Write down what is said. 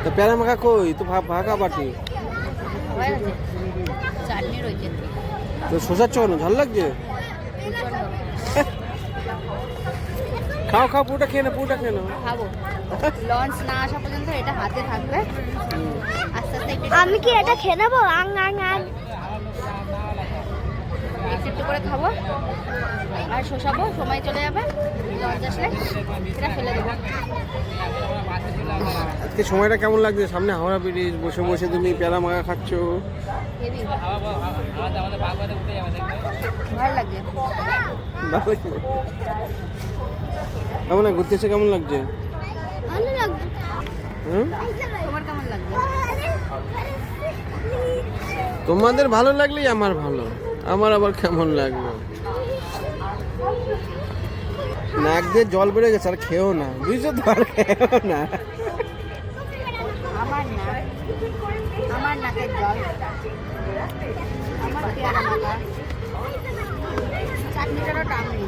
তো প্যারা মাখা কই তো ভাগা বাটি চাটনি রয়েছে তো শোষাচ্ছ কেন ঝাল লাগছে খাও খাও পুরোটা খেয়ে নাও পুরোটা খেয়ে নাও খাবো লঞ্চ না আসা পর্যন্ত এটা হাতে থাকবে আস্তে আস্তে আমি কি এটা খেয়ে নেবো আং আং আং একটু একটু করে খাবো আর শোষাবো সময় চলে যাবে লঞ্চ আসলে এটা ফেলে দেবো আজকে সময়টা কেমন লাগছে সামনে হাওড়া ব্রিজ বসে বসে তুমি প্যারা মাখা খাচ্ছ হেভি ভালো লাগছে কেমন ঘুরতে এসে কেমন লাগছে ভালো লাগছে হুম তোমার কেমন লাগছে তোমাদের ভালো লাগলেই আমার ভালো আমার আবার কেমন লাগবে নাক দিয়ে জল বেড়ে গেছে আর খেও না বুঝছো তো আর খেও না আমার নাকের জল আমার পেয়ারা মাখা চাটনিটারও টান নেই